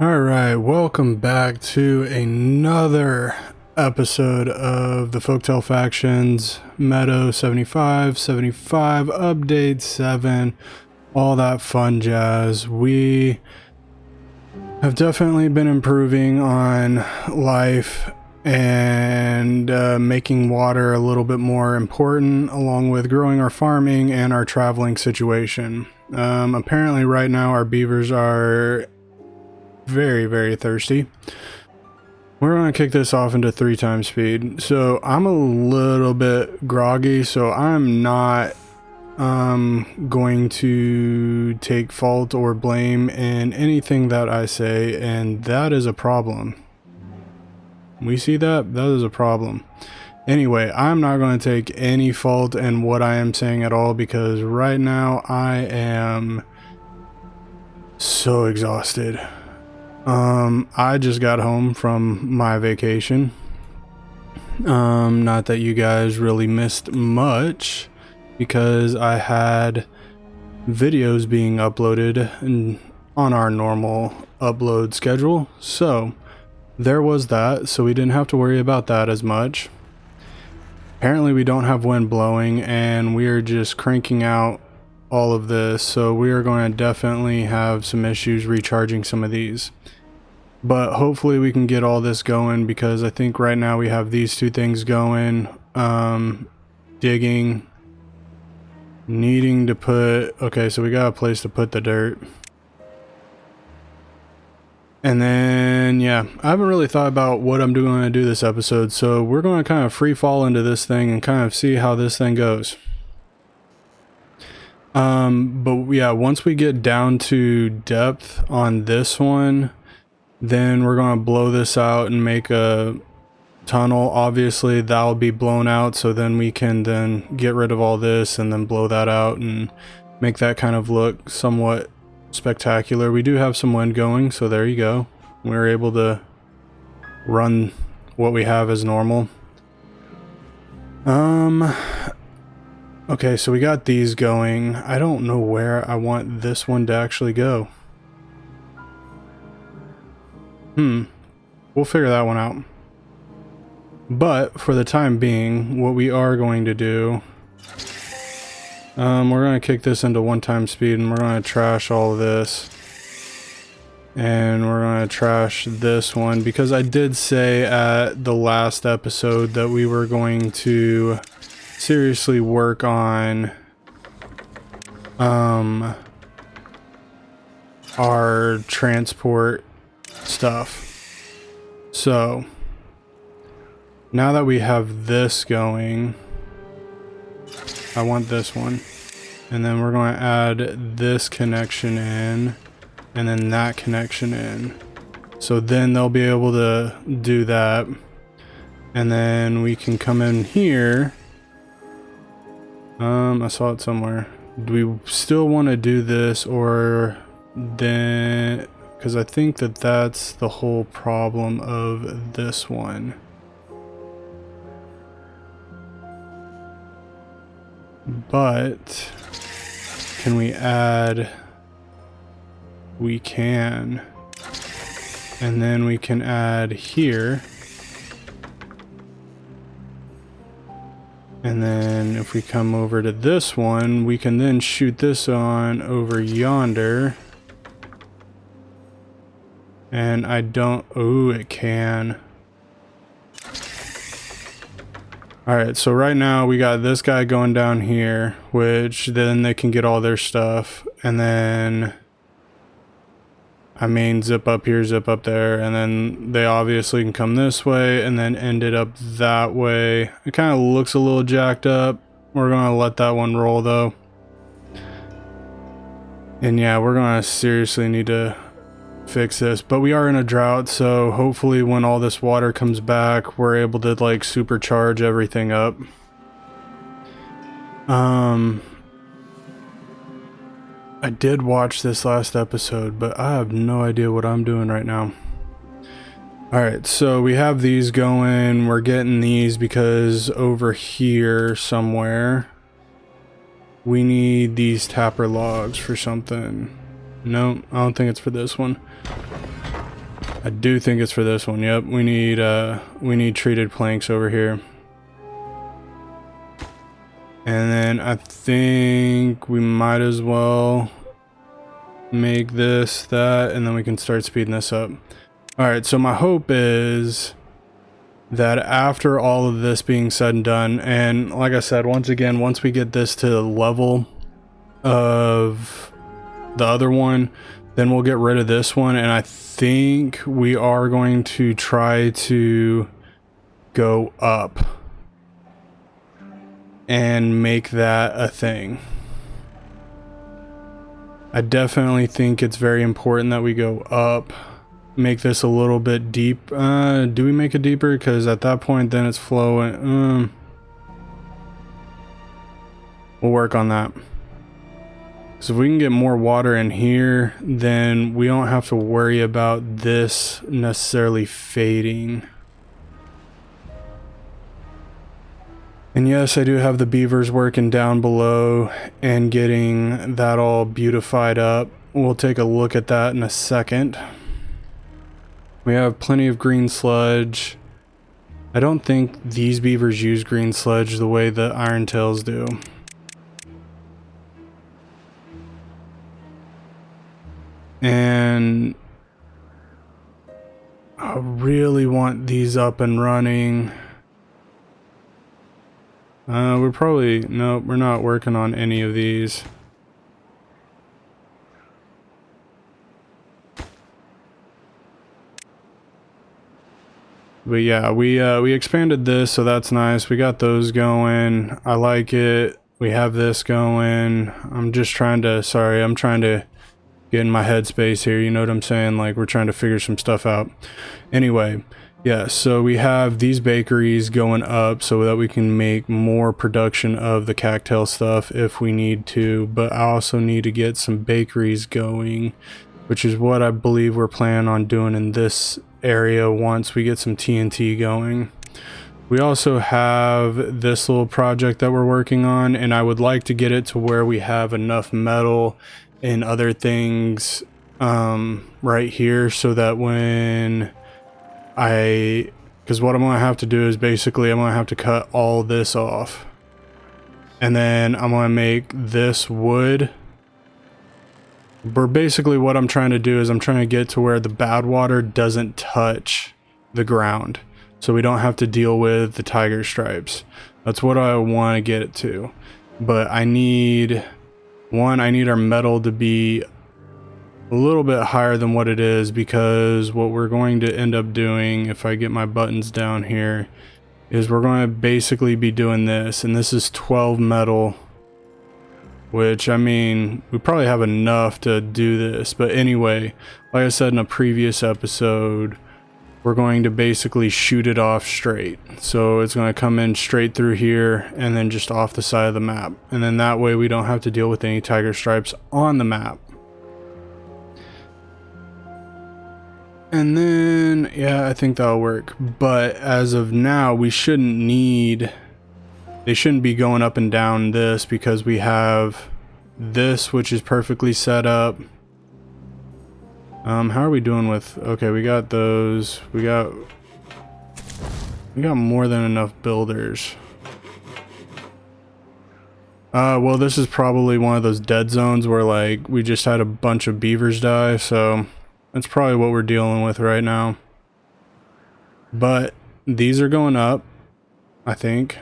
Alright, welcome back to another episode of the Folktale Factions Meadow 75, Update 7, all that fun jazz. We have definitely been improving on life and making water a little bit more important, along with growing our farming and our traveling situation. Apparently right now our beavers are very thirsty. We're going to kick this off into 3 times speed. So I'm a little bit groggy, so I'm not going to take fault or blame in anything that I say, and that is a problem. We see that? That is a problem. Anyway, I'm not going to take any fault in what I am saying at all, because right now I am so exhausted. I just got home from my vacation. Not that you guys really missed much, because I had videos being uploaded on our normal upload schedule. So there was that, so we didn't have to worry about that as much. Apparently we don't have wind blowing, and we are just cranking out all of this, so we are going to definitely have some issues recharging some of these. But hopefully we can get all this going, because I think right now we have these 2 things going. Digging, needing to put, okay, so we got a place to put the dirt. And then, yeah, I haven't really thought about what I'm going to do this episode, so we're going to kind of free fall into this thing and kind of see how this thing goes. But yeah, once we get down to depth on this one, then we're going to blow this out and make a tunnel. Obviously that'll be blown out, so then we can then get rid of all this and then blow that out and make that kind of look somewhat spectacular. We do have some wind going, so there you go. We're able to run what we have as normal. Okay, so we got these going. I don't know where I want this one to actually go. We'll figure that one out. But for the time being, what we are going to do, we're going to kick this into 1 time speed, and we're going to trash all of this. And we're going to trash this one, because I did say at the last episode that we were going to seriously work on our transport stuff. So now that we have this going, I want this one, and then we're going to add this connection in, and then that connection in, so then they'll be able to do that. And then we can come in here. I saw it somewhere. Do we still want to do this, or then, because I think that that's the whole problem of this one. But can we add? We can. And then we can add here. And then if we come over to this one, we can then shoot this on over yonder. And I don't, oh, it can. Alright, so right now we got this guy going down here, which then they can get all their stuff. And then, I mean, zip up here, zip up there, and then they obviously can come this way and then end it up that way. It kind of looks a little jacked up. We're going to let that one roll though. And yeah, we're going to seriously need to fix this, but we are in a drought, so hopefully when all this water comes back, we're able to like supercharge everything up. I did watch this last episode, but I have no idea what I'm doing right now. Alright, so we have these going. We're getting these because over here somewhere we need these tapper logs for something. No, I don't think it's for this one. I do think it's for this one. Yep, we need treated planks over here. And then I think we might as well make this that, and then we can start speeding this up. All right, so my hope is that after all of this being said and done, and like I said, once again, once we get this to the level of the other one, then we'll get rid of this one. And I think we are going to try to go up and make that a thing. I definitely think it's very important that we go up, make this a little bit deep. Do we make it deeper? Because at that point then it's flowing. We'll work on that. So if we can get more water in here, then we don't have to worry about this necessarily fading. And yes, I do have the beavers working down below and getting that all beautified up. We'll take a look at that in a second. We have plenty of green sludge. I don't think these beavers use green sludge the way the irontails do. And I really want these up and running. We're probably, nope, we're not working on any of these. But yeah, we expanded this, so that's nice. We got those going. I like it. We have this going. I'm just trying to, sorry, I'm trying to get in my headspace here, you know what I'm saying? Like, we're trying to figure some stuff out. Anyway, yeah, so we have these bakeries going up so that we can make more production of the cattail stuff if we need to, but I also need to get some bakeries going, which is what I believe we're planning on doing in this area once we get some TNT going. We also have this little project that we're working on, and I would like to get it to where we have enough metal and other things right here so that when because what I'm going to have to do is basically I'm going to have to cut all this off, and then I'm going to make this wood. But basically what I'm trying to do is I'm trying to get to where the bad water doesn't touch the ground, so we don't have to deal with the tiger stripes. That's what I want to get it to. But I need our metal to be a little bit higher than what it is, because what we're going to end up doing, if I get my buttons down here, is we're going to basically be doing this, and this is 12 metal, which, I mean, we probably have enough to do this. But anyway, like I said in a previous episode, we're going to basically shoot it off straight. So it's going to come in straight through here and then just off the side of the map. And then that way we don't have to deal with any tiger stripes on the map. And then, yeah, I think that'll work. But as of now, they shouldn't be going up and down this, because we have this, which is perfectly set up. How are we doing with, okay, we got those. We got more than enough builders. Well, this is probably one of those dead zones where, like, we just had a bunch of beavers die, so that's probably what we're dealing with right now. But these are going up, I think.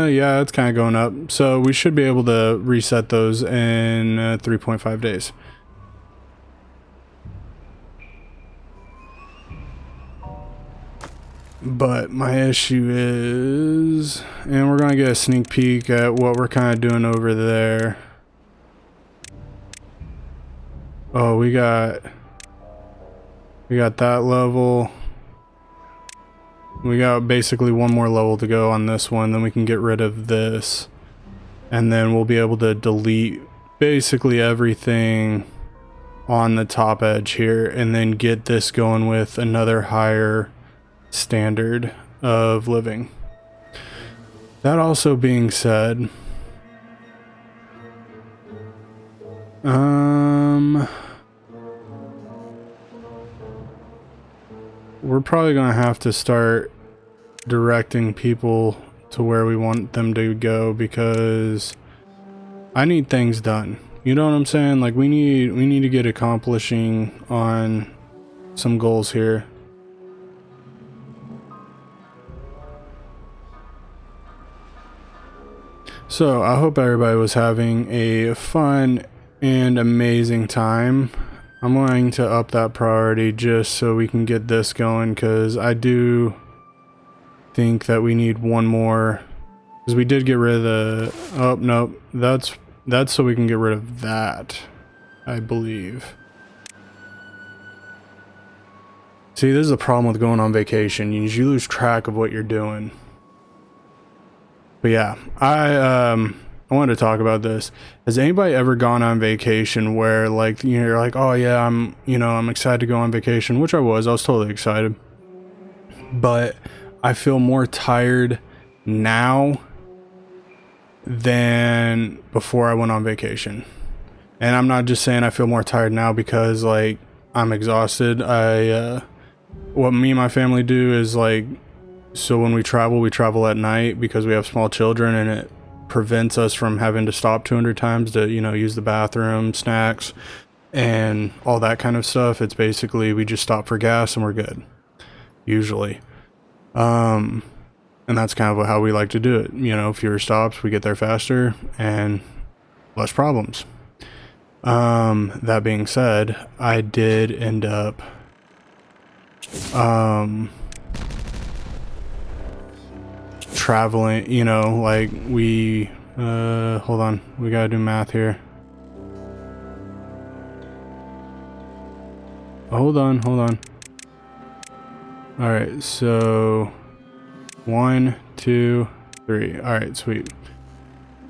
Yeah, it's kind of going up. So we should be able to reset those in 3.5 days. But my issue is, and we're going to get a sneak peek at what we're kind of doing over there. Oh, we got that level. We got basically one more level to go on this one, then we can get rid of this. And then we'll be able to delete basically everything on the top edge here, and then get this going with another higher standard of living. That also being said, We're probably gonna have to start directing people to where we want them to go, because I need things done. You know what I'm saying? Like, we need to get accomplishing on some goals here. So I hope everybody was having a fun and amazing time. I'm going to up that priority just so we can get this going, because I do think that we need one more, because we did get rid of the, oh nope, that's so we can get rid of that, I believe. See, this is a problem with going on vacation. You lose track of what you're doing. But yeah, I wanted to talk about this. Has anybody ever gone on vacation where, like, you know, you're like, oh yeah, I'm excited to go on vacation, which I was totally excited. But I feel more tired now than before I went on vacation. And I'm not just saying I feel more tired now because, like, I'm exhausted. What me and my family do is, like, so when we travel at night because we have small children, and it prevents us from having to stop 200 times to, you know, use the bathroom, snacks, and all that kind of stuff. It's basically, we just stop for gas and we're good, usually. And that's kind of how we like to do it. You know, fewer stops, we get there faster and less problems. That being said, I did end up traveling, you know, like we hold on, we gotta do math here. Hold on. All right, so 1, 2, 3. All right, sweet.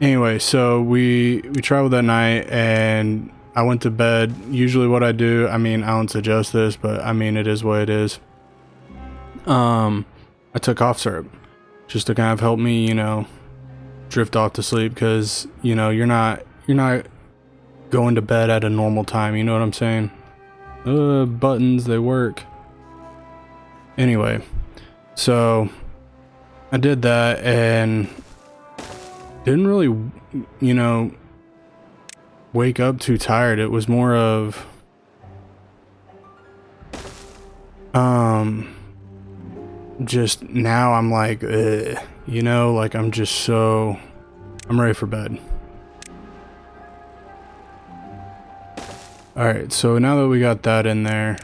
Anyway, so we traveled that night and I went to bed. Usually what I do, I mean, I don't suggest this, but I mean, it is what it is. I took cough syrup just to kind of help me, you know, drift off to sleep, because, you know, you're not going to bed at a normal time, you know what I'm saying? Buttons, they work. Anyway, so I did that and didn't really, you know, wake up too tired. It was more of just now I'm like, you know, like I'm ready for bed. All right, so now that we got that in there,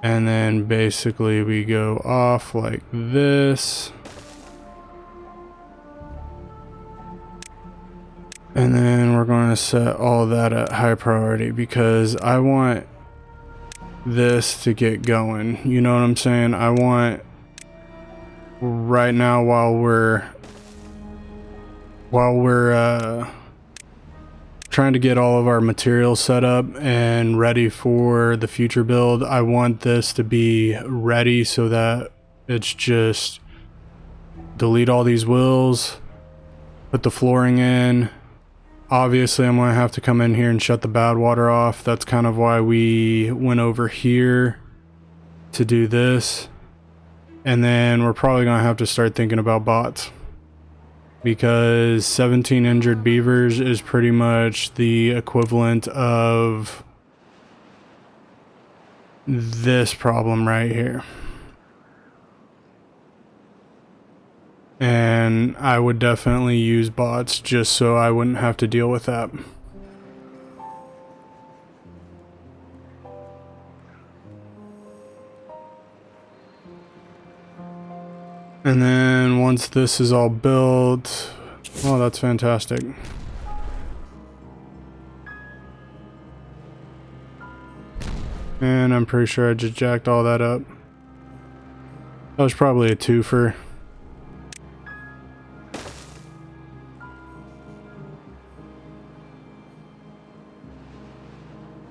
and then basically we go off like this, and then we're going to set all that at high priority because I want this to get going. You know what I'm saying? I want right now, while we're trying to get all of our materials set up and ready for the future build, I want this to be ready so that it's just delete all these wheels, put the flooring in. Obviously, I'm going to have to come in here and shut the bad water off. That's kind of why we went over here to do this. And then we're probably going to have to start thinking about bots, because 17 injured beavers is pretty much the equivalent of this problem right here. And I would definitely use bots just so I wouldn't have to deal with that. And then once this is all built, oh, that's fantastic. And I'm pretty sure I just jacked all that up. That was probably a twofer.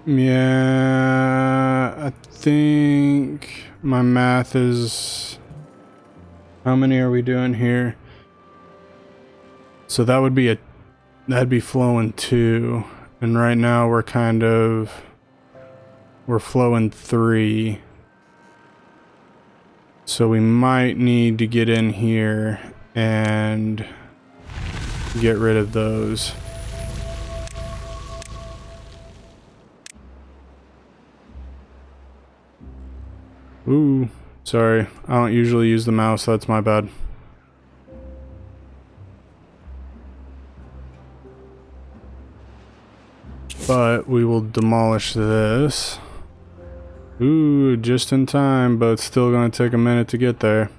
Yeah, I think my math is... How many are we doing here? So that would be that'd be flowing 2, And right now we're flowing 3. So we might need to get in here and get rid of those. Ooh, sorry. I don't usually use the mouse, that's my bad. But we will demolish this. Ooh, just in time, but it's still gonna take a minute to get there.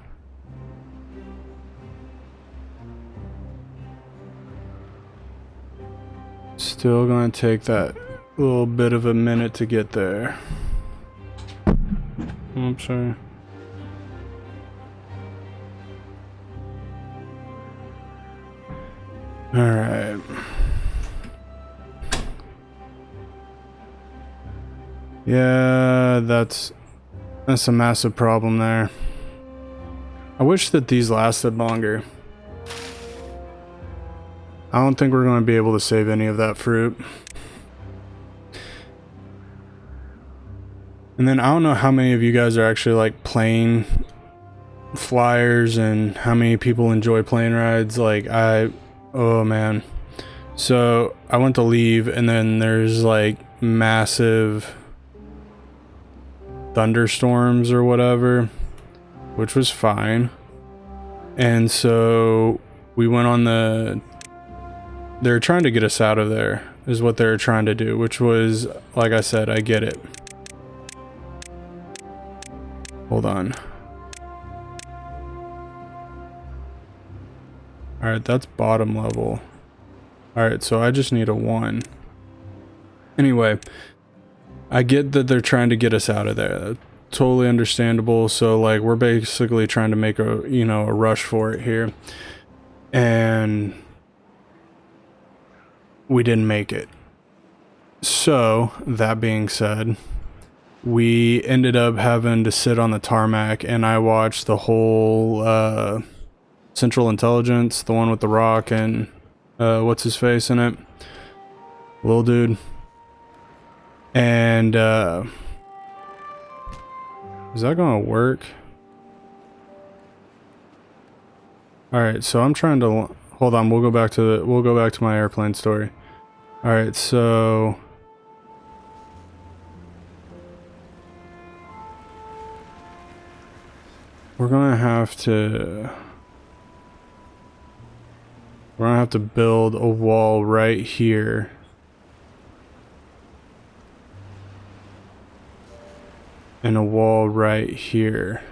Still gonna take that little bit of a minute to get there. I'm sorry. Alright. Yeah, that's a massive problem there. I wish that these lasted longer. I don't think we're going to be able to save any of that fruit. And then I don't know how many of you guys are actually like plane flyers and how many people enjoy plane rides. Like oh man. So I went to leave and then there's like massive thunderstorms or whatever, which was fine. And so we went on they're trying to get us out of there is what they're trying to do, which was, like I said, I get it. Hold on. Alright, that's bottom level. Alright, so I just need a 1. Anyway, I get that they're trying to get us out of there. That's totally understandable. So like we're basically trying to make a, you know, a rush for it here. And we didn't make it. So that being said, we ended up having to sit on the tarmac and I watched the whole Central Intelligence, the one with the Rock and what's his face in it? Little dude. And is that gonna work? Alright, so I'm trying to hold on, we'll go back to my airplane story. Alright, so we're gonna have to build a wall right here. And a wall right here.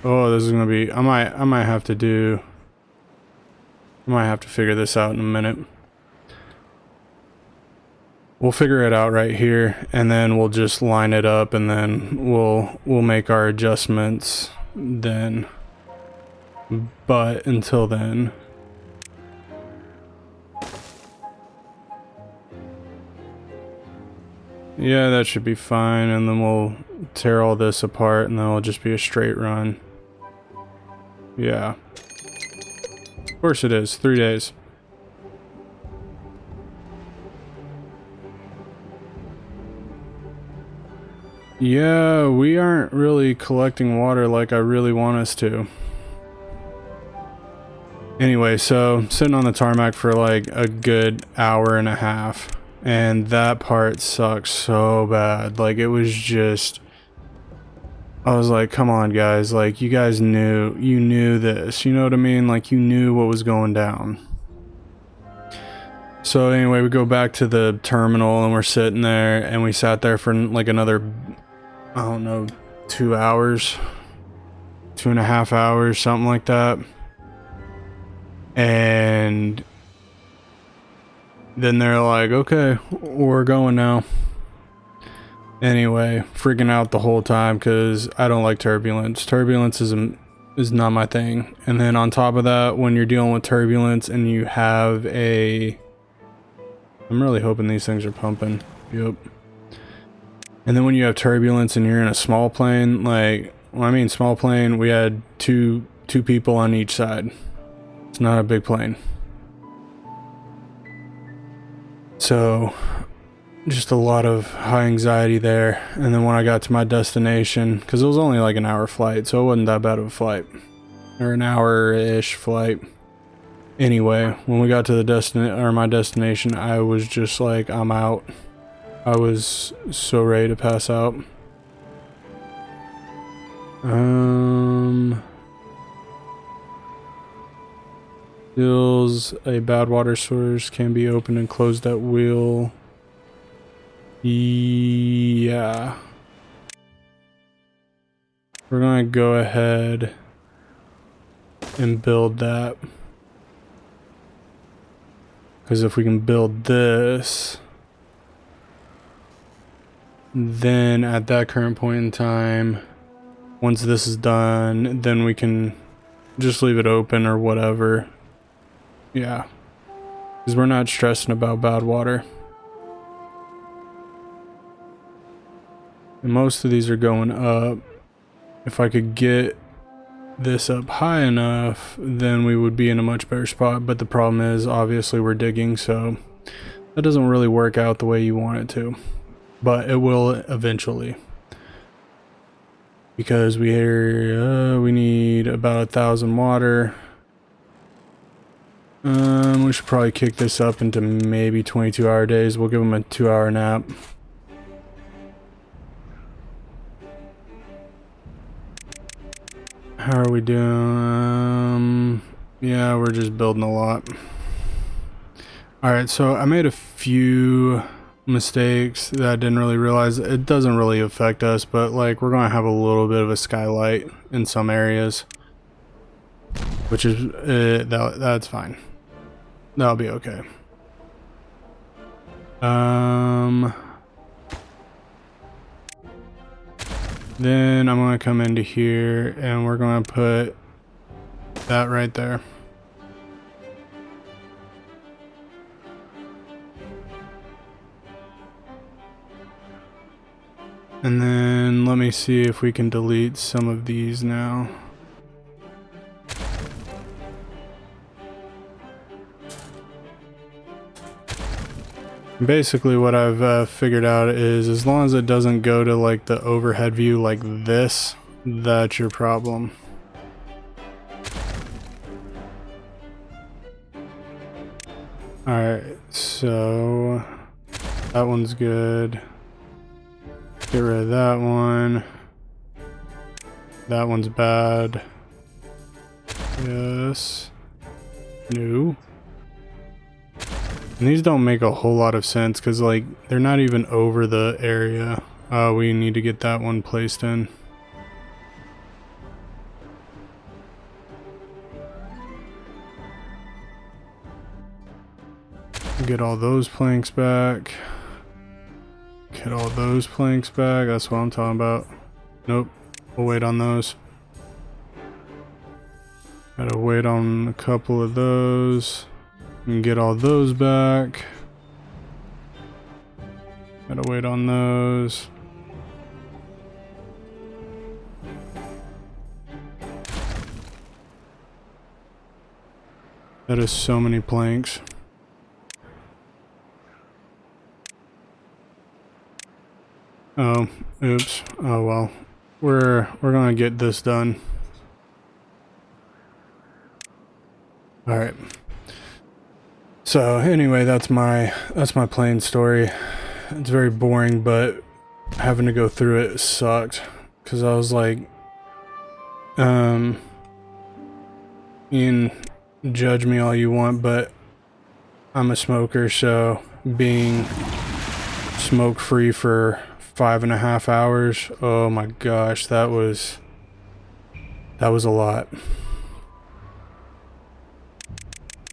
Oh, this is gonna be, I might have to figure this out in a minute. We'll figure it out right here and then we'll just line it up and then we'll make our adjustments then. But until then, yeah, that should be fine, and then we'll tear all this apart and then it'll just be a straight run. Yeah. Of course it is. 3 days. Yeah, we aren't really collecting water like I really want us to. Anyway, so sitting on the tarmac for like a good hour and a half. And that part sucks so bad. Like it was just, I was like, come on guys, like you guys knew this, you know what I mean? Like you knew what was going down. So anyway, we go back to the terminal and we're sitting there and we sat there for like another, I don't know, 2 hours, 2.5 hours, something like that. And then they're like, okay, we're going now. Anyway, freaking out the whole time because I don't like turbulence. Turbulence is not my thing. And then on top of that, when you're dealing with turbulence and you have I'm really hoping these things are pumping. Yep. And then when you have turbulence and you're in a small plane, like, well, I mean small plane, we had two people on each side. It's not a big plane. So just a lot of high anxiety there. And then when I got to my destination, because it was only like an hour flight, so it wasn't that bad of a flight, or an hour-ish flight. Anyway, when we got to the my destination, I was just like, I'm out. I was so ready to pass out. Fills a bad water source can be opened and closed at will. Yeah. We're gonna go ahead and build that. Because if we can build this, then at that current point in time, once this is done, then we can just leave it open or whatever. Yeah. Because we're not stressing about bad water. And most of these are going up. If I could get this up high enough, then we would be in a much better spot. But the problem is, obviously, we're digging, so that doesn't really work out the way you want it to. But it will eventually. Because we need about 1,000 water. We should probably kick this up into maybe 22-hour days. We'll give them a 2-hour nap. How are we doing? Yeah, we're just building a lot. Alright, so I made a few mistakes that I didn't really realize. It doesn't really affect us, but like we're gonna have a little bit of a skylight in some areas, which is that's fine. That'll be okay. Then I'm gonna come into here and we're gonna put that right there. And then let me see if we can delete some of these now. Basically what I've figured out is as long as it doesn't go to like the overhead view like this, that's your problem. Alright, so that one's good. Get rid of that one. That one's bad. Yes. No. And these don't make a whole lot of sense because like they're not even over the area. We need to get that one placed in. Get all those planks back. Get all those planks back. That's what I'm talking about. Nope. We'll wait on those. Gotta wait on a couple of those. And get all those back. Gotta wait on those. That is so many planks. Oh, oops. Oh well. We're gonna get this done. Alright. So anyway, that's my plane story. It's very boring, but having to go through it sucked. Cause I was like, Ian, judge me all you want, but I'm a smoker, so being smoke free for 5.5 hours, oh my gosh, that was a lot.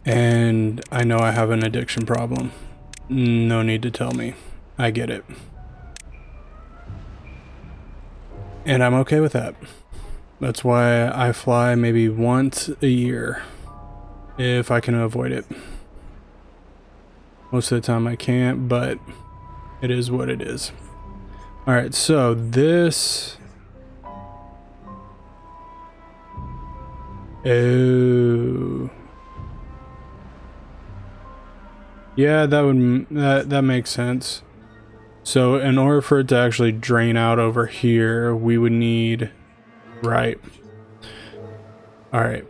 And I know I have an addiction problem. No need to tell me. I get it. And I'm okay with that. That's why I fly maybe once a year, if I can avoid it. Most of the time I can't, but it is what it is. Alright, so this... Oh... Yeah, that makes sense. So in order for it to actually drain out over here, we would need, right. All right.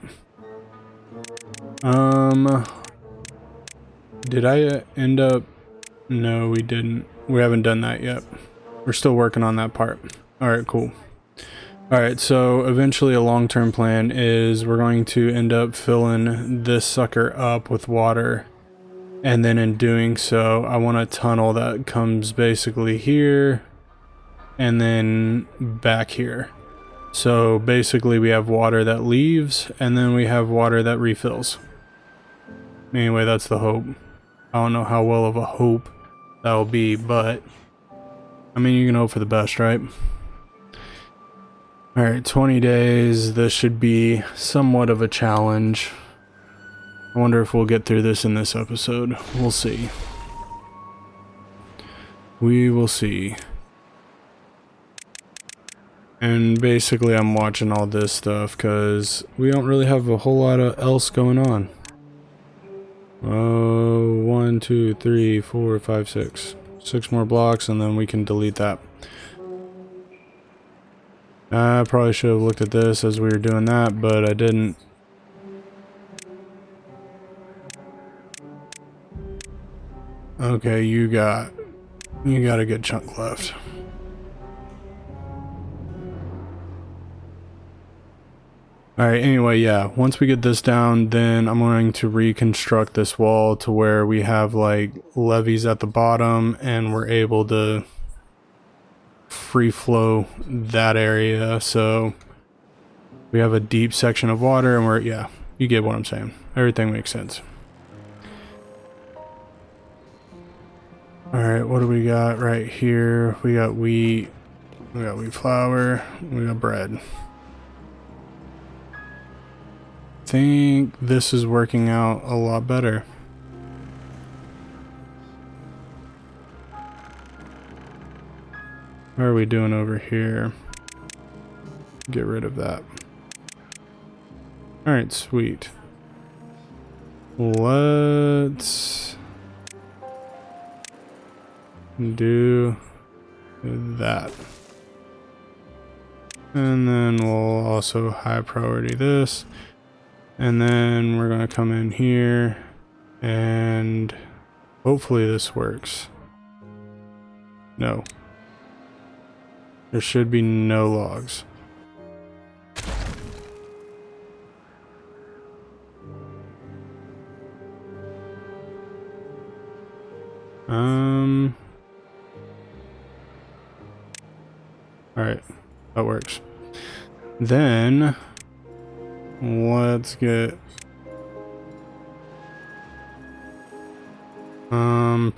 Did I end up? No, we didn't. We haven't done that yet. We're still working on that part. All right, cool. All right, so eventually a long-term plan is we're going to end up filling this sucker up with water. And then in doing so, I want a tunnel that comes basically here and then back here. So basically we have water that leaves and then we have water that refills. Anyway, that's the hope. I don't know how well of a hope that will be, but I mean, you can hope for the best, right? Alright, 20 days. This should be somewhat of a challenge. I wonder if we'll get through this in this episode. We'll see. We will see. And basically I'm watching all this stuff because we don't really have a whole lot of else going on. Oh, 1, 2, 3, 4, 5, 6. 6 more blocks and then we can delete that. I probably should have looked at this as we were doing that, but I didn't. Okay, you got a good chunk left. Alright, anyway, yeah, once we get this down, then I'm going to reconstruct this wall to where we have like levees at the bottom and we're able to free flow that area. So we have a deep section of water and we're, yeah, you get what I'm saying. Everything makes sense. Alright, what do we got right here? We got wheat flour, we got bread. I think this is working out a lot better. What are we doing over here? Get rid of that. Alright, sweet. Let's do that. And then we'll also high priority this. And then we're going to come in here and hopefully this works. No. There should be no logs. Alright, that works. Then let's get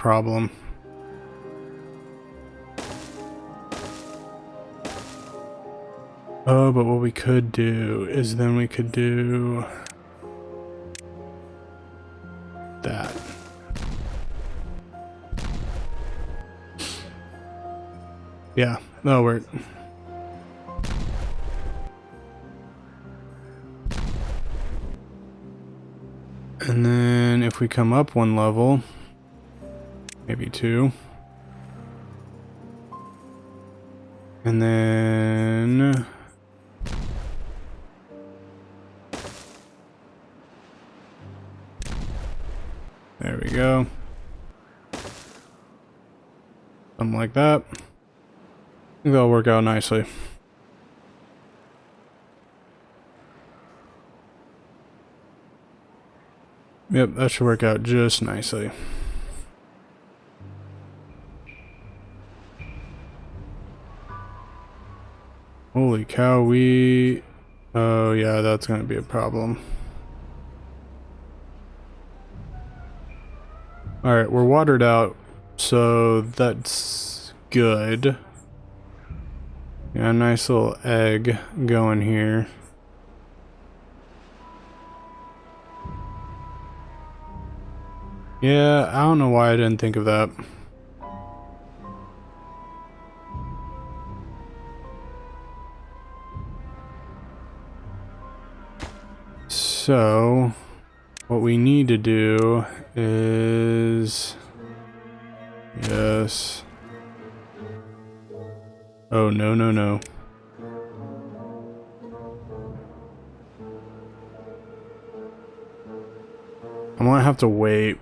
problem. Oh, but what we could do is then we could do that. Yeah, that'll work. And then if we come up one level, maybe 2. And then there we go. Something like that. I think that'll work out nicely. Yep, that should work out just nicely. Holy cow, oh yeah, that's gonna be a problem. Alright, we're watered out, so that's good. Yeah, nice little egg going here. Yeah, I don't know why I didn't think of that. So what we need to do is... Yes. Oh, no, no, no. I might have to wait.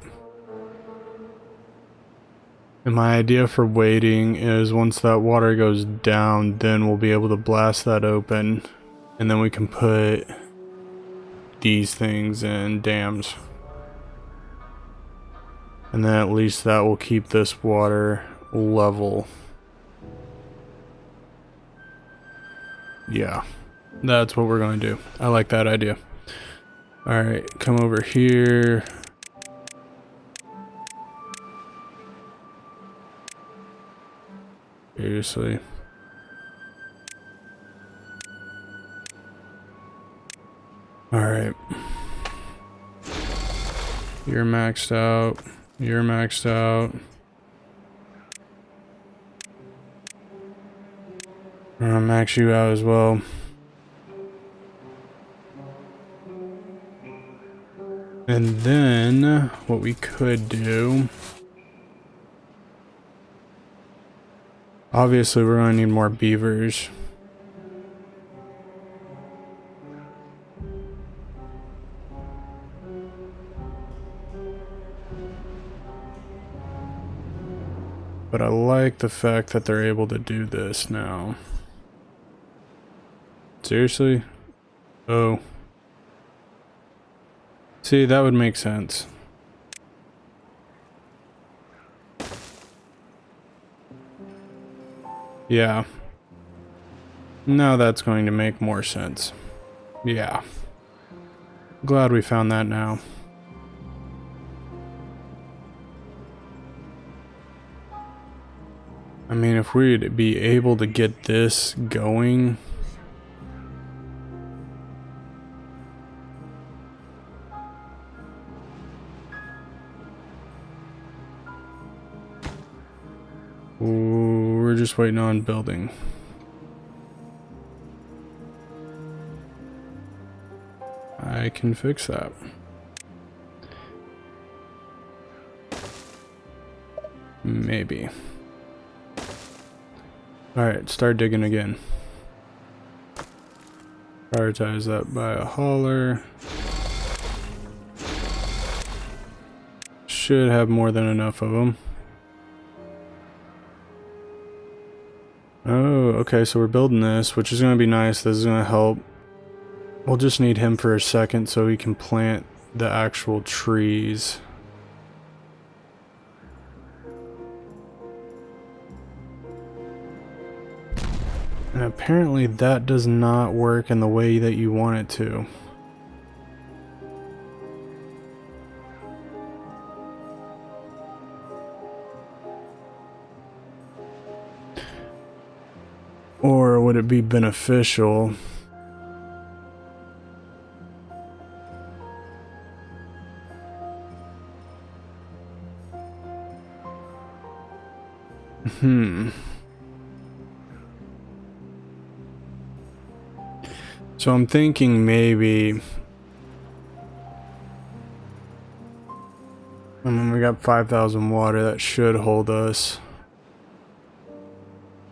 And my idea for waiting is once that water goes down, then we'll be able to blast that open. And then we can put these things in dams. And then at least that will keep this water level. Yeah, that's what we're going to do. I like that idea. Alright, come over here. Seriously. Alright. You're maxed out. You're maxed out. I'm gonna max you out as well. And then what we could do, obviously we're gonna need more beavers. But I like the fact that they're able to do this now. Seriously? Oh. See, that would make sense. Yeah. Now that's going to make more sense. Yeah. Glad we found that now. I mean, if we'd be able to get this going... Ooh, we're just waiting on building. I can fix that. Maybe. Alright, start digging again. Prioritize that by a hauler. Should have more than enough of them. Oh, okay, so we're building this, which is going to be nice. This is going to help. We'll just need him for a second so we can plant the actual trees. And apparently that does not work in the way that you want it to. Or would it be beneficial? So I'm thinking maybe... I mean, we got 5,000 water, that should hold us.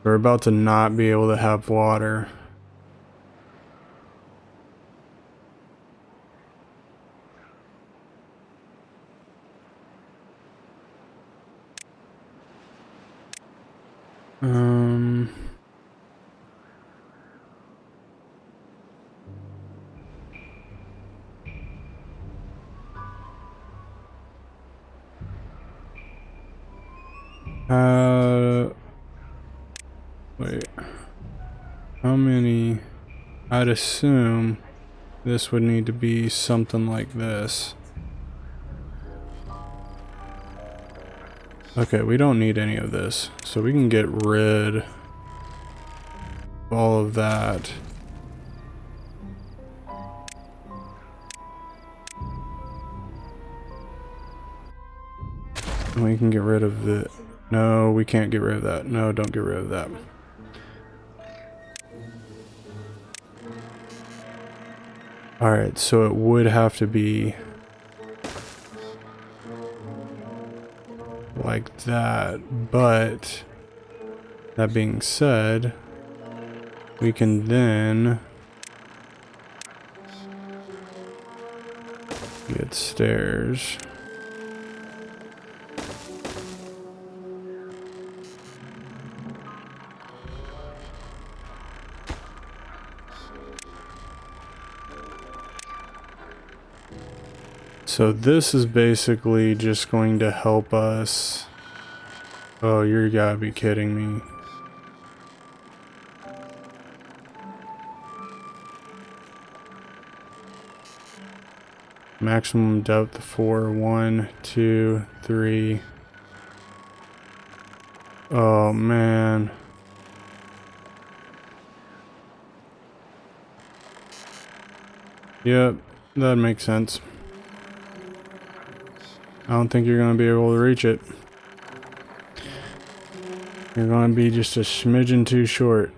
We're about to not be able to have water. Wait. How many? I'd assume this would need to be something like this. Okay, we don't need any of this, so we can get rid of all of that. And we can get rid of the... No, we can't get rid of that. No, don't get rid of that. Alright, so it would have to be like that. But that being said, we can then get stairs. So this is basically just going to help us. Oh, you gotta be kidding me. Maximum depth 4, 1, 2, 3. Oh man. Yep, that makes sense. I don't think you're gonna be able to reach it. You're gonna be just a smidgen too short.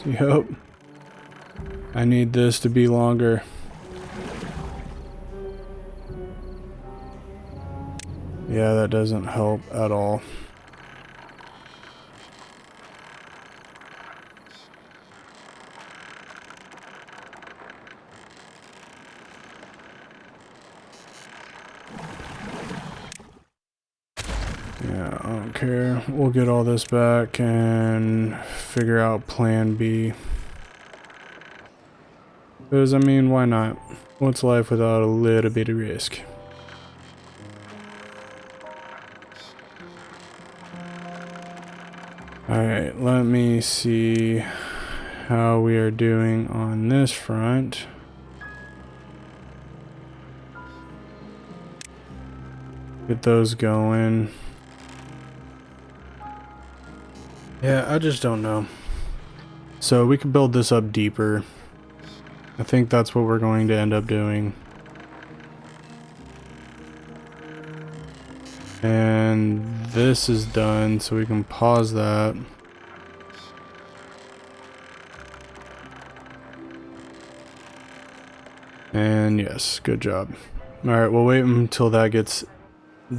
Yep. I need this to be longer. Yeah, that doesn't help at all. Yeah, I don't care. We'll get all this back and figure out plan B. Because, I mean, why not? What's life without a little bit of risk? Alright, let me see how we are doing on this front. Get those going. Yeah, I just don't know. So we could build this up deeper. I think that's what we're going to end up doing. And this is done, so we can pause that. And yes, good job. Alright, we'll wait until that gets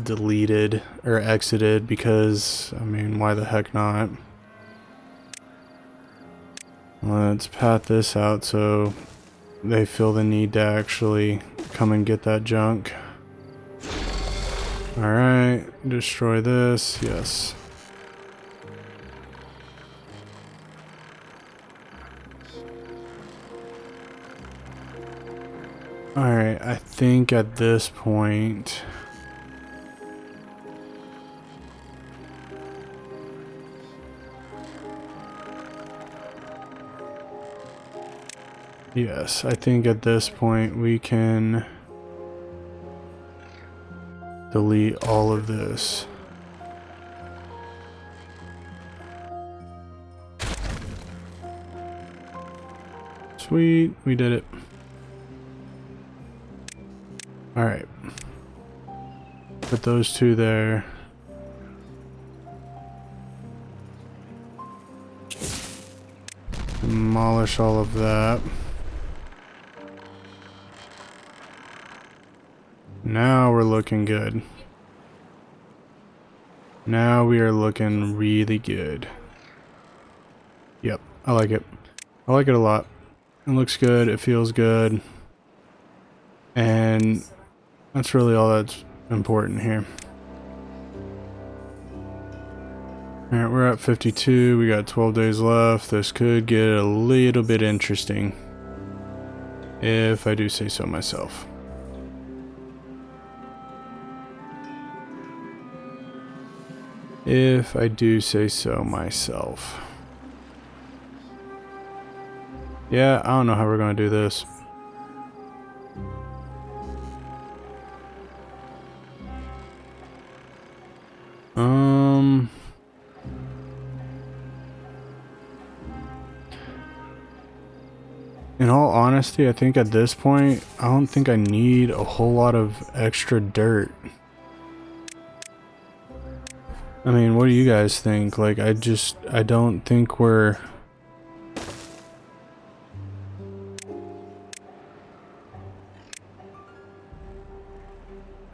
deleted or exited because, I mean, why the heck not? Let's pat this out so they feel the need to actually come and get that junk. Alright, destroy this, yes. Alright, I think at this point yes, I think at this point we can delete all of this. Sweet, we did it. Alright. Put those two there. Demolish all of that. Now we're looking good. Now we are looking really good. Yep, I like it. I like it a lot. It looks good, it feels good. And that's really all that's important here. Alright, we're at 52. We got 12 days left. This could get a little bit interesting, if I do say so myself. If I do say so myself. Yeah, I don't know how we're gonna do this. In all honesty, I think at this point, I don't think I need a whole lot of extra dirt. I mean, what do you guys think? Like, I don't think we're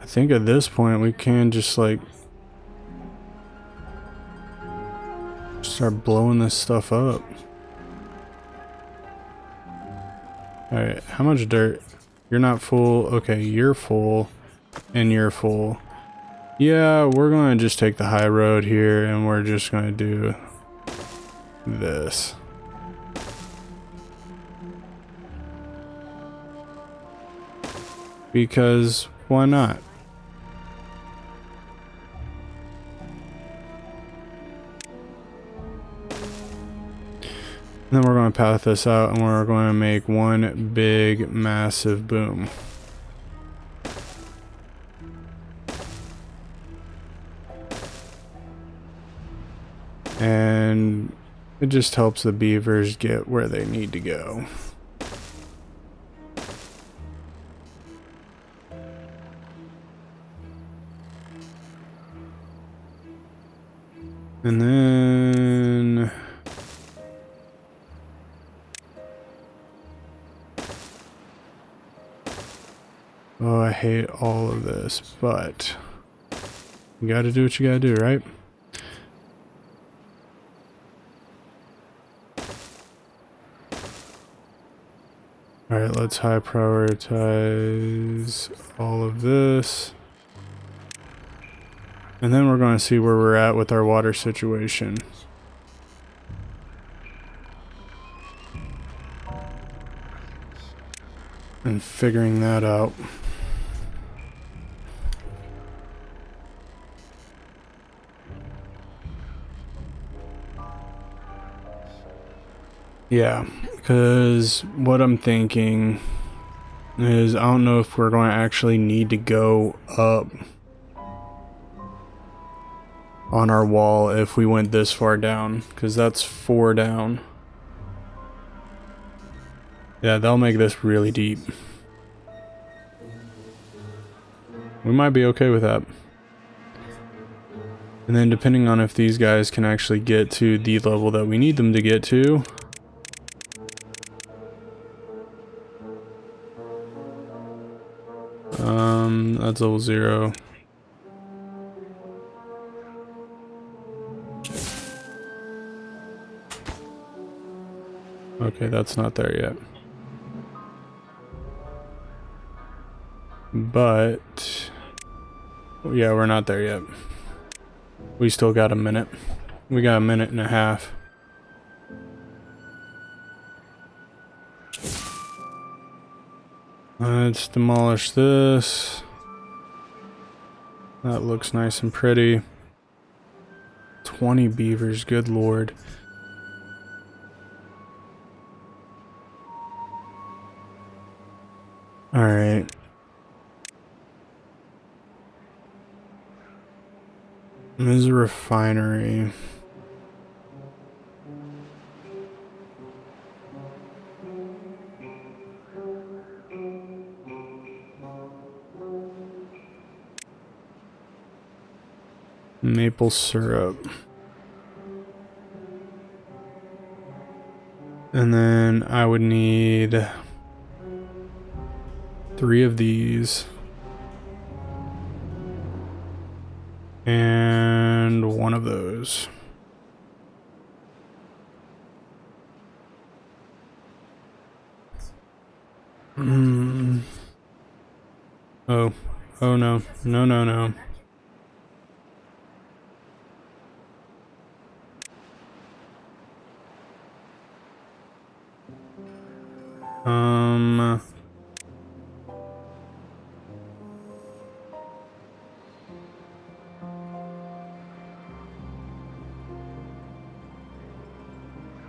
I think at this point we can just like start blowing this stuff up. Alright, how much dirt? You're not full. Okay, you're full. And you're full. Yeah, we're gonna just take the high road here and we're just gonna do this. Because why not? And then we're going to path this out and we're going to make one big massive boom. And it just helps the beavers get where they need to go. And then oh, I hate all of this, but you gotta do what you gotta do, right? Alright, let's high prioritize all of this. And then we're going to see where we're at with our water situation. And figuring that out. Yeah, because what I'm thinking is I don't know if we're going to actually need to go up on our wall if we went this far down, because that's 4 down. Yeah, they'll make this really deep. We might be okay with that. And then depending on if these guys can actually get to the level that we need them to get to. That's level 0. Okay, that's not there yet. But yeah, we're not there yet. We still got a minute. We got a minute and a half. Let's demolish this. That looks nice and pretty. 20 beavers, good lord. Alright. This is a refinery. Maple syrup. And then I would need 3 of these. And 1 of those. Oh. Oh no. No, no, no.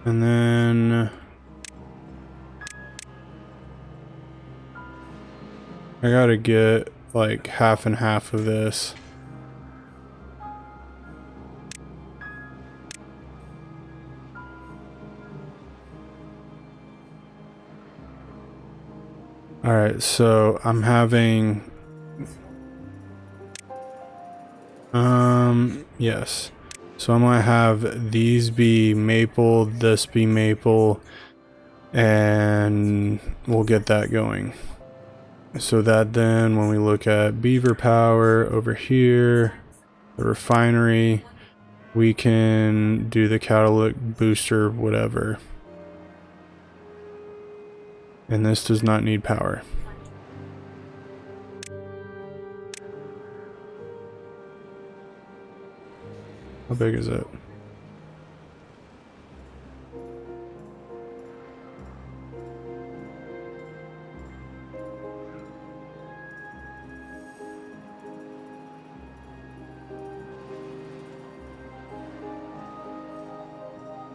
And then I gotta get like half and half of this. Alright, so I'm having yes. So I'm gonna have these be maple, this be maple, and we'll get that going. So that then when we look at beaver power over here, the refinery, we can do the catalytic booster, whatever. And this does not need power. How big is it?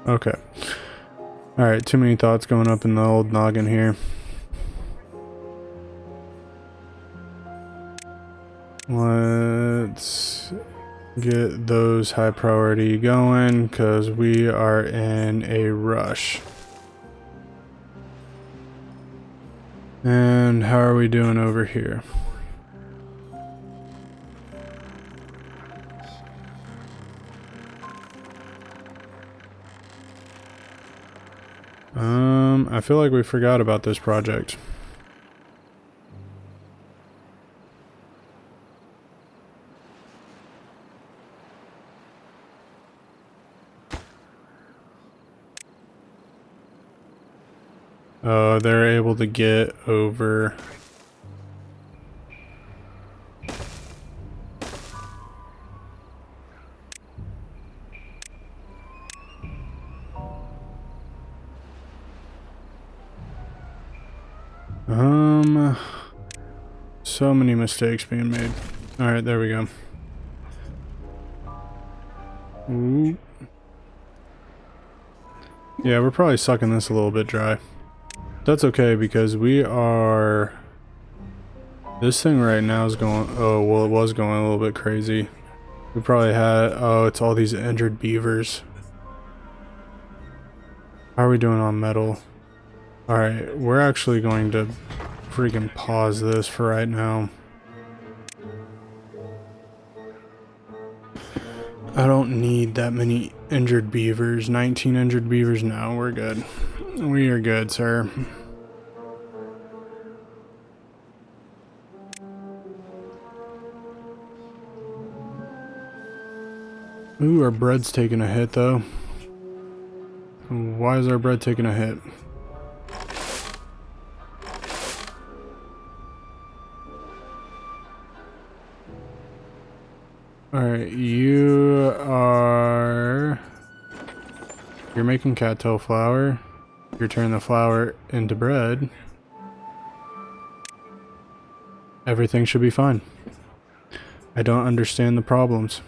Okay. Alright, too many thoughts going up in the old noggin here. Let's get those high priority going because we are in a rush. And how are we doing over here? I feel like we forgot about this project. Oh, they're able to get over. So many mistakes being made. Alright, there we go. Ooh. Yeah, we're probably sucking this a little bit dry. That's okay because we are... This thing right now is going... Oh, well, it was going a little bit crazy. We probably had... Oh, it's all these injured beavers. How are we doing on metal? Alright, we're actually going to freaking pause this for right now. I don't need that many injured beavers. 19 injured beavers? No, we're good. We are good, sir. Ooh, our bread's taking a hit, though. Why is our bread taking a hit? Alright, you're making cattail flour. You're turning the flour into bread. Everything should be fine. I don't understand the problems.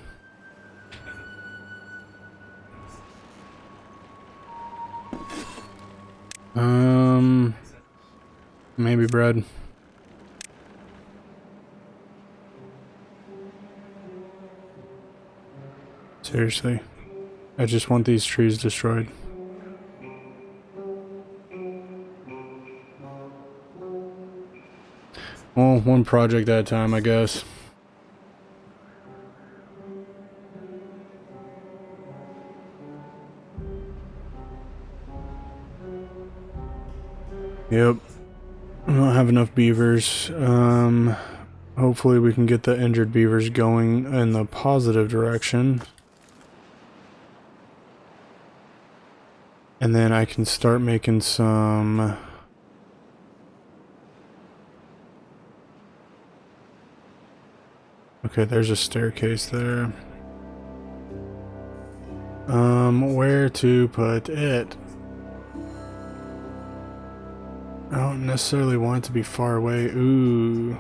Maybe bread. Seriously. I just want these trees destroyed. Well, one project at a time, I guess. Yep. I don't have enough beavers. Hopefully we can get the injured beavers going in the positive direction. And then I can start making some... Okay, there's a staircase there. Where to put it? I don't necessarily want it to be far away. Ooh.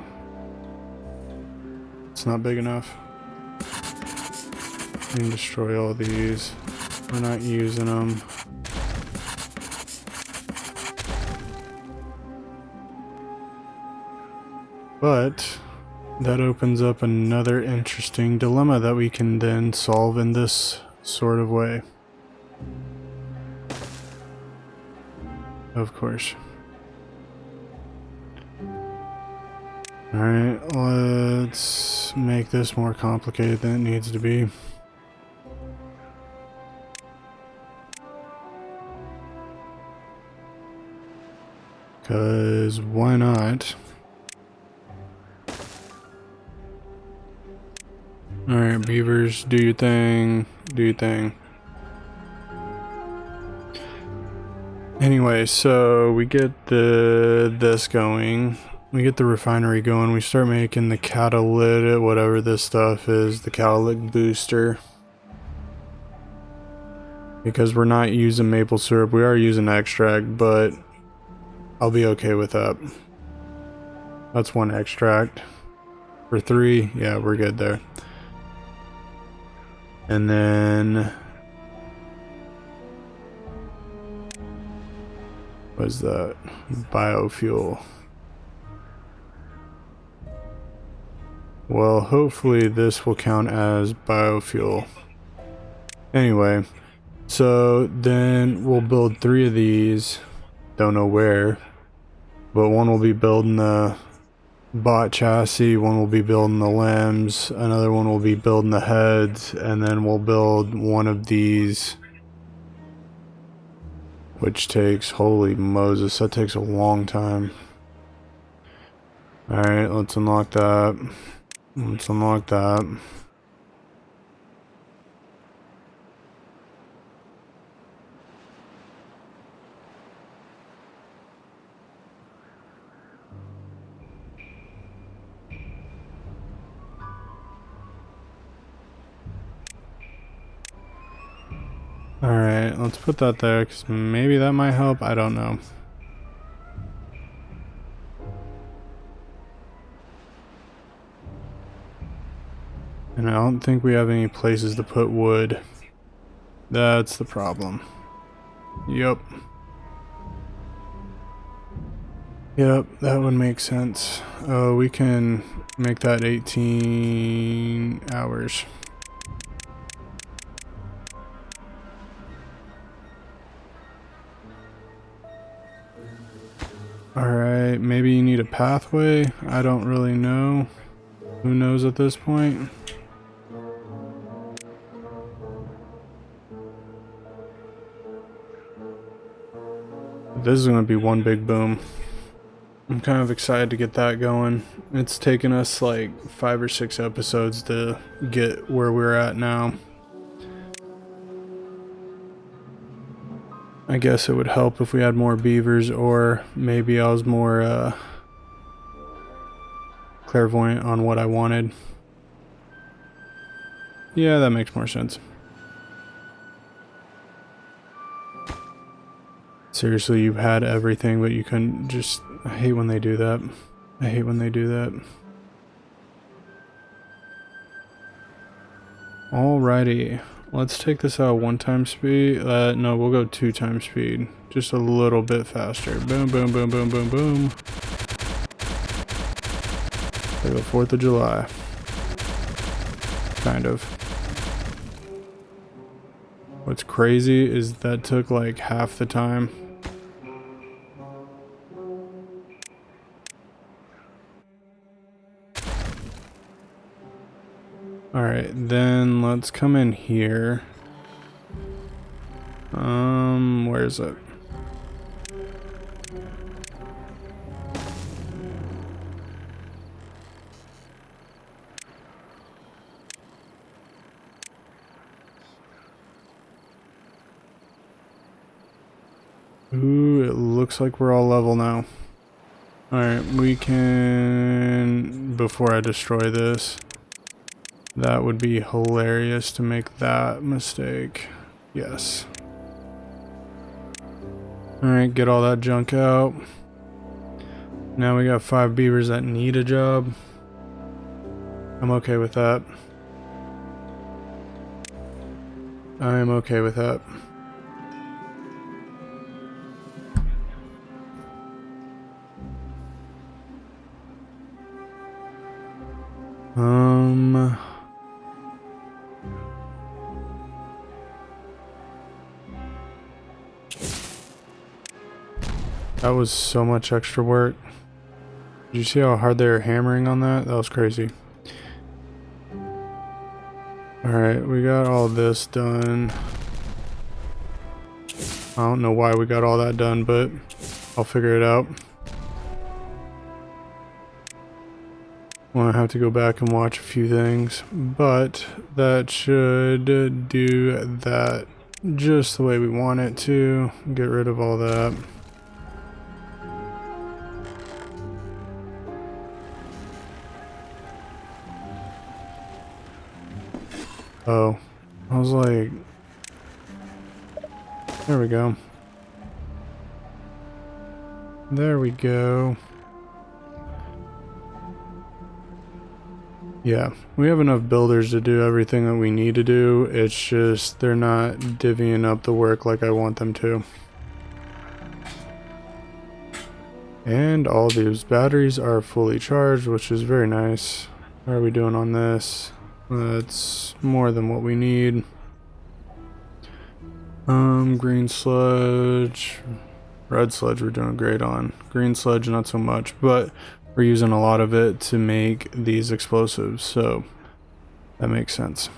It's not big enough. I can destroy all these. We're not using them. But that opens up another interesting dilemma that we can then solve in this sort of way. Of course. Alright, let's make this more complicated than it needs to be. Because why not? Alright, beavers, do your thing. Do your thing. Anyway, so we get this going. We get the refinery going. We start making the catalytic, whatever this stuff is, the catalytic booster. Because we're not using maple syrup. We are using extract, but I'll be okay with that. That's one extract. For 3, yeah, we're good there. And then what's that? Biofuel. Well, hopefully this will count as biofuel. Anyway, so then we'll build 3 of these. Don't know where, but one will be building the bot chassis, one will be building the limbs, another one will be building the heads, and then we'll build one of these, which takes, holy Moses, that takes a long time. Alright, let's unlock that. Let's unlock that. Alright, let's put that there, because maybe that might help, I don't know. And I don't think we have any places to put wood. That's the problem. Yep. Yep, that would make sense. Oh, we can make that 18 hours. Alright, maybe you need a pathway? I don't really know. Who knows at this point? This is gonna be one big boom. I'm kind of excited to get that going. It's taken us like 5 or 6 episodes to get where we're at now. I guess it would help if we had more beavers, or maybe I was more clairvoyant on what I wanted. Yeah, that makes more sense. Seriously, you've had everything, but you couldn't just... I hate when they do that. I hate when they do that. Alrighty. Let's take this out 1 time speed. No, we'll go 2 times speed. Just a little bit faster. Boom, boom, boom, boom, boom, boom. Like the 4th of July. Kind of. What's crazy is that took like half the time. Alright, then let's come in here. Where is it? Ooh, it looks like we're all level now. Alright, we can... Before I destroy this, that would be hilarious to make that mistake. Yes. Alright, get all that junk out. Now we got 5 beavers that need a job. I'm okay with that. I'm okay with that. That was so much extra work. Did you see how hard they were hammering on that? That was crazy. Alright, we got all this done. I don't know why we got all that done, but I'll figure it out. Well, I have to go back and watch a few things, but that should do that just the way we want it to. Get rid of all that. Oh, I was like, there we go. There we go. Yeah, we have enough builders to do everything that we need to do. It's just they're not divvying up the work like I want them to. And all these batteries are fully charged, which is very nice. How are we doing on this? That's more than what we need. Green sludge. Red sludge we're doing great on. Green sludge not so much, but we're using a lot of it to make these explosives, so that makes sense.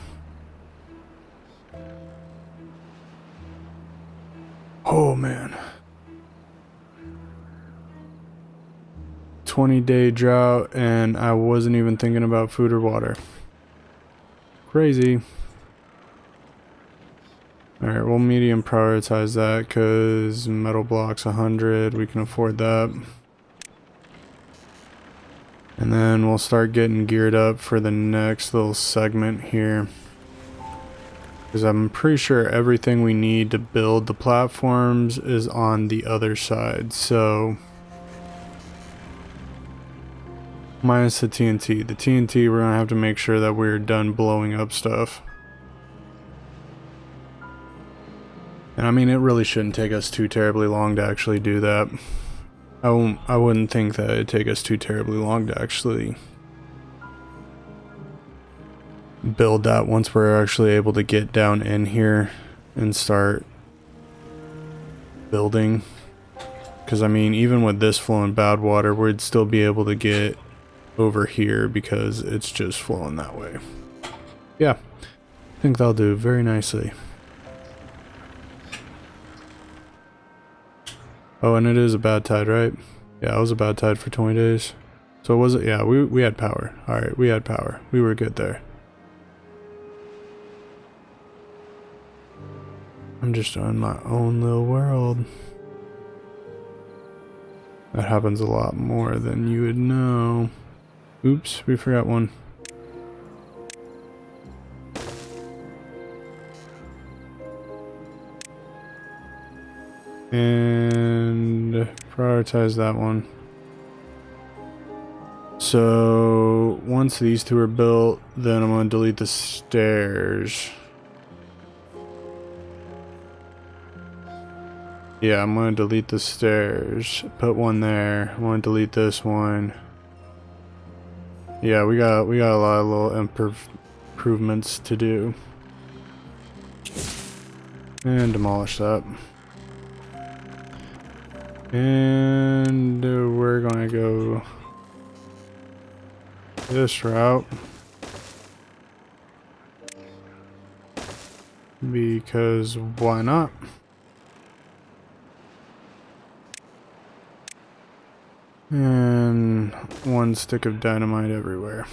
Oh man. 20-day drought and I wasn't even thinking about food or water. Crazy. Alright, we'll medium prioritize that because metal blocks 100, we can afford that. And then we'll start getting geared up for the next little segment here. Because I'm pretty sure everything we need to build the platforms is on the other side, so... Minus the TNT. The TNT, we're gonna have to make sure that we're done blowing up stuff. And I mean, it really shouldn't take us too terribly long to actually do that. I wouldn't think that it'd take us too terribly long to actually build that once we're actually able to get down in here and start building. Because I mean, even with this flowing bad water, we'd still be able to get over here because it's just flowing that way. Yeah, I think that'll do very nicely. Oh, and it is a bad tide, right? Yeah, it was a bad tide for 20 days. So was it? Yeah, we had power. Alright, we had power. We were good there. I'm just on my own little world. That happens a lot more than you would know. Oops, we forgot one. And prioritize that one. So once these two are built, then I'm going to delete the stairs. Yeah, I'm going to delete the stairs. Put one there. I'm going to delete this one. Yeah, we got a lot of little improvements to do. And demolish that. And we're gonna go this route because why not? And one stick of dynamite everywhere.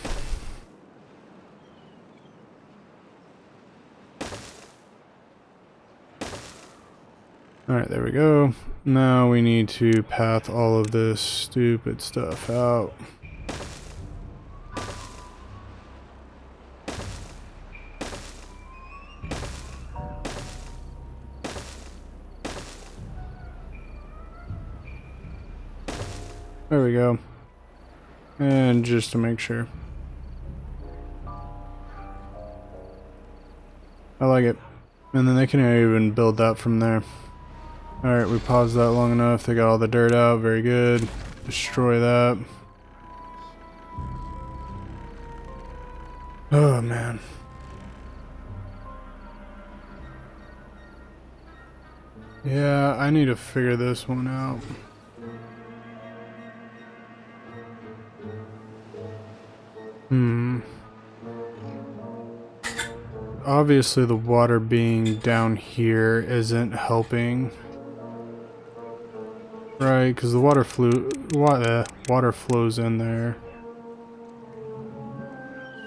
Alright, there we go. Now we need to path all of this stupid stuff out. There we go. And just to make sure. I like it. And then they can even build that from there. Alright, we paused that long enough. They got all the dirt out. Very good. Destroy that. Oh, man. Yeah, I need to figure this one out. Obviously the water being down here isn't helping. Right, because the water flows in there.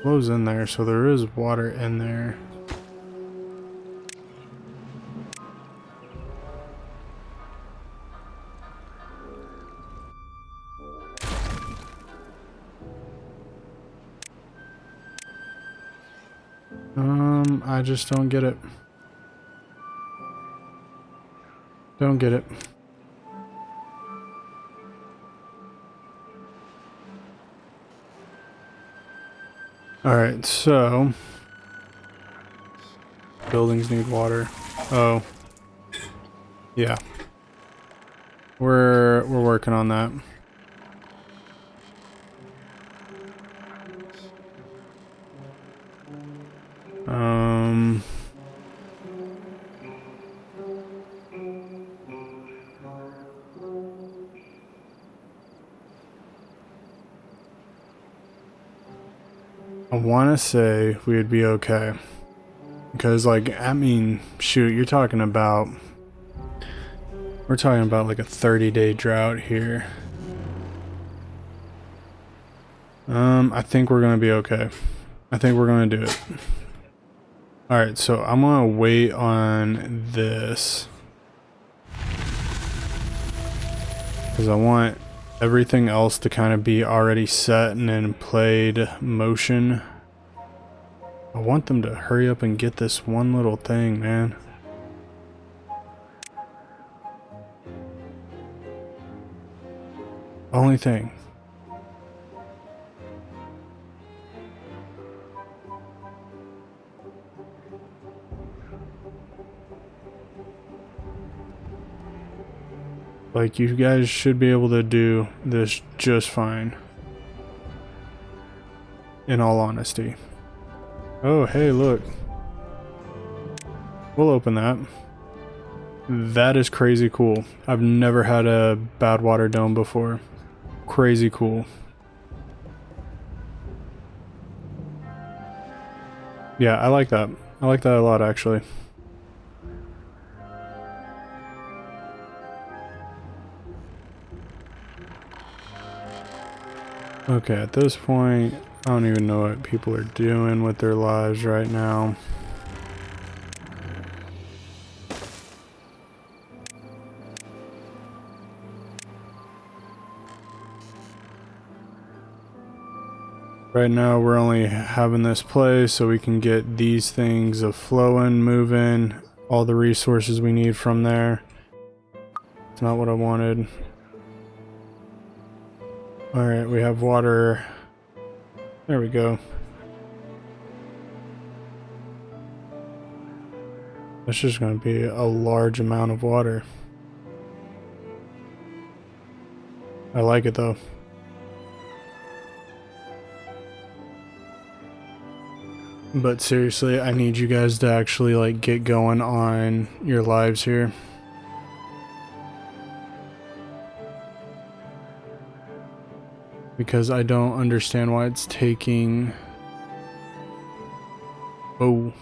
flows in there, so there is water in there. I just don't get it. Don't get it. Alright, so buildings need water. Oh. Yeah. We're working on that. I want to say we'd be okay. Because, like, I mean, shoot, we're talking about like a 30-day drought here. I think we're gonna be okay. I think we're gonna do it. Alright, so I'm gonna wait on this. Because I want everything else to kind of be already set and in played motion. I want them to hurry up and get this one little thing, man. Only thing. Like, you guys should be able to do this just fine. In all honesty. Oh, hey, look. We'll open that. That is crazy cool. I've never had a bad water dome before. Crazy cool. Yeah, I like that. I like that a lot, actually. Okay, at this point, I don't even know what people are doing with their lives right now. Right now, we're only having this play so we can get these things of flowing, moving, all the resources we need from there. It's not what I wanted. Alright, we have water. There we go. That's just going to be a large amount of water. I like it though. But seriously, I need you guys to actually like get going on your lives here. Because I don't understand why it's taking... Oh.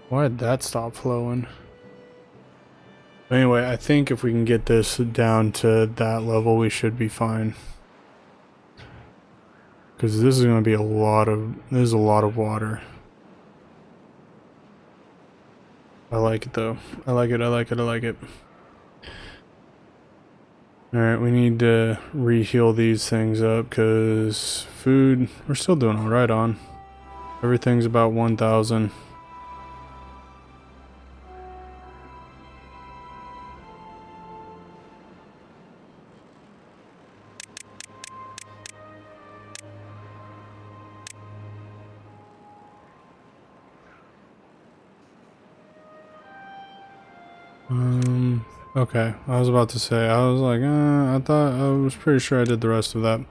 Why did that stop flowing? But anyway, I think if we can get this down to that level, we should be fine. Because this is going to be a lot of water. I like it though. I like it. Alright, we need to re-heal these things up because food, we're still doing alright on. Everything's about 1,000. Okay, I was about to say, I was like, I was pretty sure I did the rest of that.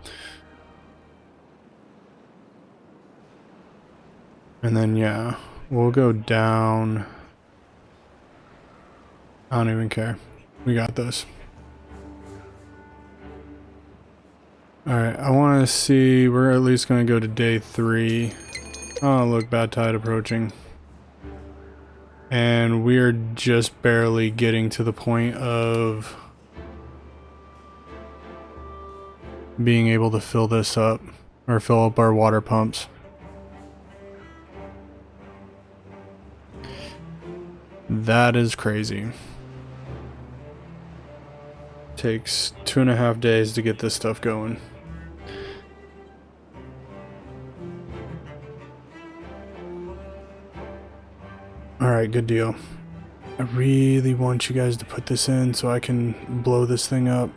And then, yeah, we'll go down. I don't even care. We got this. Alright, I want to see, we're at least going to go to day 3. Oh, look, bad tide approaching. And we're just barely getting to the point of being able to fill this up, or fill up our water pumps. That is crazy. Takes 2.5 days to get this stuff going. Alright, good deal. I really want you guys to put this in so I can blow this thing up.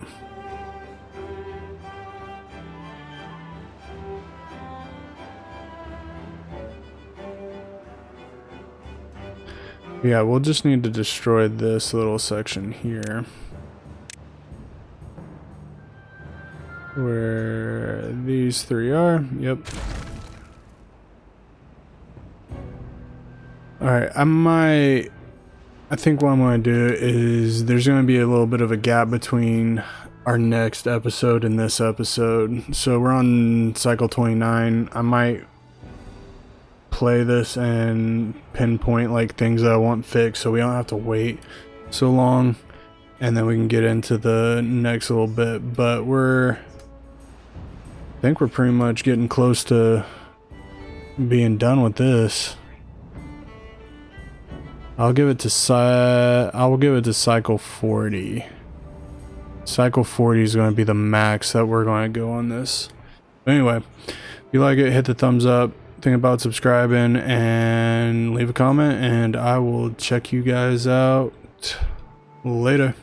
Yeah, we'll just need to destroy this little section here. Where these three are. Yep. Alright, I think what I'm going to do is there's going to be a little bit of a gap between our next episode and this episode. So we're on cycle 29. I might play this and pinpoint like things that I want fixed so we don't have to wait so long, and then we can get into the next little bit. But I think we're pretty much getting close to being done with this. I'll give it to cycle 40. Cycle 40 is going to be the max that we're going to go on this. But anyway, if you like it, hit the thumbs up. Think about subscribing and leave a comment, and I will check you guys out later.